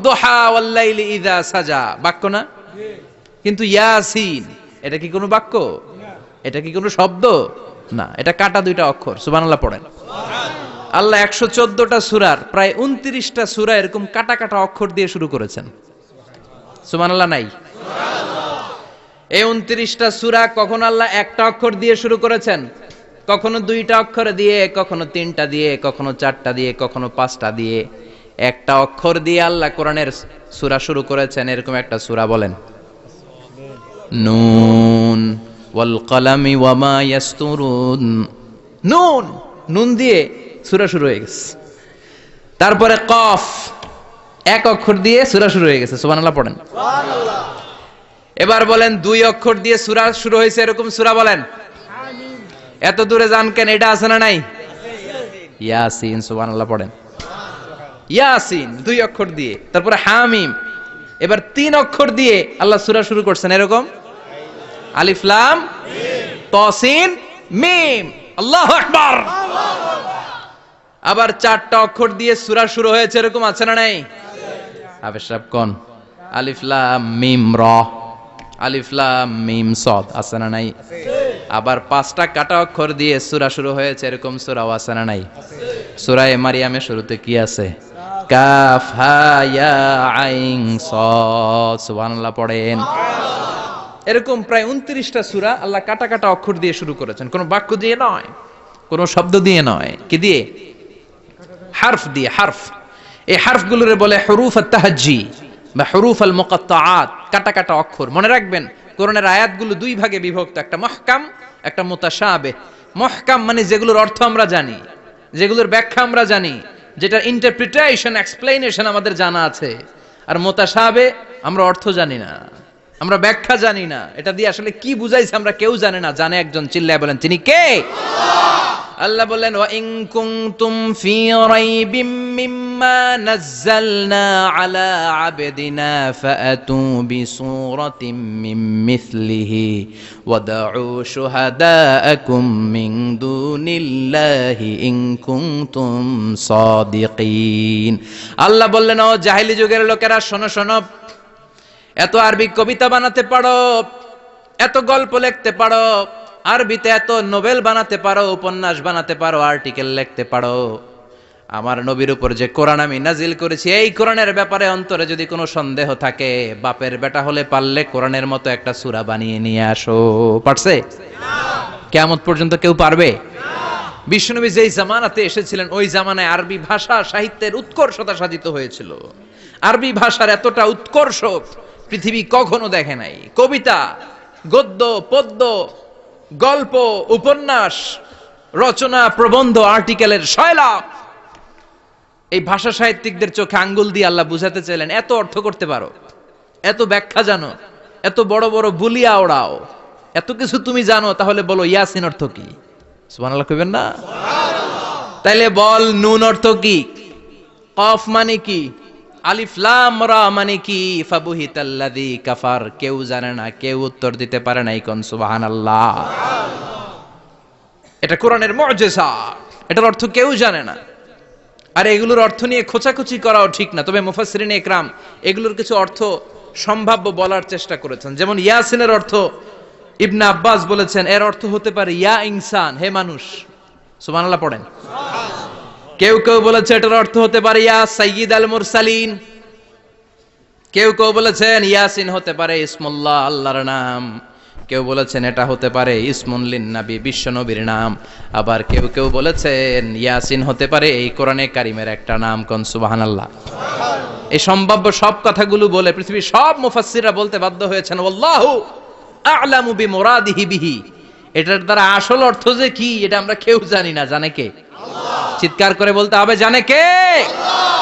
ওয়াদ-দুহা ওয়াল-লাইলি ইযা সাজা, বাক্য না? কিন্তু ইয়াসিন এটা কি কোনো বাক্য? এটা কি কোনো শব্দ? না, এটা কাটা দুইটা অক্ষর। সুবহানাল্লাহ পড়েন। আল্লাহ 114টা সূরার প্রায় 29টা সূরা এরকম কাটা কাটা অক্ষর দিয়ে শুরু করেছেন। সুবহানাল্লাহ নাই? এই 29টা সূরা কখনো আল্লাহ একটা অক্ষর দিয়ে শুরু করেছেন, কখনো দুইটা অক্ষর দিয়ে, কখনো তিনটা দিয়ে, কখনো চারটা দিয়ে, কখনো পাঁচটা দিয়ে। একটা অক্ষর দিয়ে আল্লাহ কোরআনের সূরা শুরু করেছেন, এরকম একটা সূরা বলেন। নুন ওয়াল কলামি ওয়া মা ইয়াসতুরুন। নুন, নুন দিয়ে সূরা শুরু হয়ে গেছে। তারপরে কফ, এক অক্ষর দিয়ে সূরা শুরু হয়ে গেছে। সুবহানাল্লাহ পড়েন। সুবহানাল্লাহ। এবার বলেন দুই অক্ষর দিয়ে সূরা শুরু হয়েছে এরকম সূরা বলেন। আমিন। এত দূরে যান কেন? এটা আছে না নাই? ইয়াসিন। সুবহানাল্লাহ পড়েন। ইয়াসিন দুই অক্ষর দিয়ে। তারপরে হামিম। এবার তিন অক্ষর দিয়ে আল্লাহ সূরা শুরু করছেন এরকম। আলিফ লাম মিম তাসিন মিম। আল্লাহু আকবার। আবার চারটা অক্ষর দিয়ে সূরা শুরু হয়েছে এরকম আছে না নাই? হাফেজ সাহেব কোন? আলিফ লাম মিম র, আলিফ লাম মিম সদ, আছে না নাই? আবার পাঁচটা কাটা অক্ষর দিয়ে সূরা শুরু হয়েছে এরকম সূরাও আছে না নাই? সূরা মারিয়ামের শুরুতে কি আছে? কাফ হা ইয়া আইন সদ। সুবহানাল্লাহ পড়েন। এরকম প্রায় 29টা সূরা আল্লাহ কাটা কাটা অক্ষর দিয়ে শুরু করেছেন, কোনো বাক্য দিয়ে নয়, কোনো শব্দ দিয়ে নয়। কি দিয়ে? হারফ দিয়ে। হারফ, এই হারফগুলোরে বলে হুরুফ আত-তাহাজ্জি বা হুরুফ আল-মুকাত্তাআত, কাটা কাটা অক্ষর। মনে রাখবেন কোরআনের আয়াতগুলো দুই ভাগে বিভক্ত, একটা মুহকাম, একটা মুতাশাবিহ। মুহকাম মানে যেগুলোর অর্থ আমরা জানি, যেগুলোর ব্যাখ্যা আমরা জানি, যেটার ইন্টারপ্রিটেশন, এক্সপ্লেনেশন আমাদের জানা আছে। আর মুতাশাবিহ আমরা অর্থ জানি না, আমরা ব্যাখ্যা জানি না, এটা দিয়ে আসলে কি বুঝাইছে আমরা কেউ জানে না। জানে একজন, চিল্লায় বলেন তিনি কে? আল্লাহ বললেন ওয়া ইন কুনতুম ফি রাইবিম মিম্মা নাযালনা আলা আবদিনা ফাআতু বিসূরাতিন মিন মিসলিহি ওয়াদউ শুহাদাআকুম মিন দুনিল্লাহি ইন কুনতুম সাদিকিন। আল্লাহ বললেন ও জাহেলি যুগের লোকেরা, শোনো শোনো, এত আরবি কবিতা বানাতে পারো, এত গল্প লিখতে পারো, আরবিতে এত নোবেল বানাতে পারো, উপন্যাস বানাতে পারো, আর্টিকেল লিখতে পারো, আমার নবীর উপর যে কোরআন আমি নাজিল করেছি এই কোরআনের ব্যাপারে অন্তরে যদি কোনো সন্দেহ থাকে, বাপের বেটা হলে পারলে কোরআনের মতো একটা সূরা বানিয়ে নিয়ে আসো। পারছে? কিয়ামত পর্যন্ত কেউ পারবে? বিশ্বনবী যেই জামানাতে এসেছিলেন ওই জামানায় আরবি ভাষা সাহিত্যের উৎকর্ষতা সাধিত হয়েছিল। আরবি ভাষার এতটা উৎকর্ষ পৃথিবী কখনো দেখে নাই। কবিতা, গদ্য, পদ্য, গল্প, উপন্যাস, রচনা, প্রবন্ধ, আর্টিকেলের শৈলাপ। এই ভাষা সাহিত্যিকদের চোখে আঙ্গুল দিয়ে আল্লাহ বুঝাতে চাইলেন, এত অর্থ করতে পারো, এত ব্যাখ্যা জানো, এত বড় বড় বুলিয়া ওড়াও, এত কিছু তুমি জানো, তাহলে বলো ইয়াসিন অর্থ কি? সুবহানাল্লাহ কইবেন না? তাইলে বল নুন অর্থ কি? কফ মানে কি? আলিফ লাম রা মানে কি? ফাবুহিতাল্লাযী কাফার। কেউ জানে না, কেউ উত্তর দিতে পারে না। কোন সুবহানাল্লাহ। এটা কোরআনের মুজিজা, এটার অর্থ কেউ জানে না। আর এগুলোর অর্থ নিয়ে খোঁচাখুচি করাও ঠিক না। তবে মুফাসসিরিনে ইকরাম এগুলোর কিছু অর্থ সম্ভাব্য বলার চেষ্টা করেছেন। যেমন ইয়াসিনের অর্থ ইবনে আব্বাস বলেছেন এর অর্থ হতে পারে ইয়া ইনসান, হে মানুষ। সুবহানাল্লাহ পড়েন। কেউ কেউ বলেছে এটার অর্থ হতে পারে ইয়া সাইয়্যিদ আল মুরসালিন। কেউ কেউ বলেছেন ইয়াসিন হতে পারে ইসমুল্লাহ, আল্লাহর নাম। কেউ বলেছেন এটা হতে পারে ইসমুন লিন নবী, বিশ্ব নবীর নাম। আবার কেউ কেউ বলেছেন ইয়াসিন হতে পারে এই কোরআনে কারিমের একটা নাম। কোন সুবহানাল্লাহ। এই সম্ভাব্য সব কথাগুলো বলে পৃথিবীর সব মুফাসসিররা বলতে বাধ্য হয়েছেন আল্লাহু আ'লামু বিমুরাদিহি বিহি। এটার দ্বারা আসল অর্থ যে কি এটা আমরা কেউ জানি না। জানে কে? আল্লাহ। চিৎকার করে বলতে হবে, জানে কে? আল্লাহ।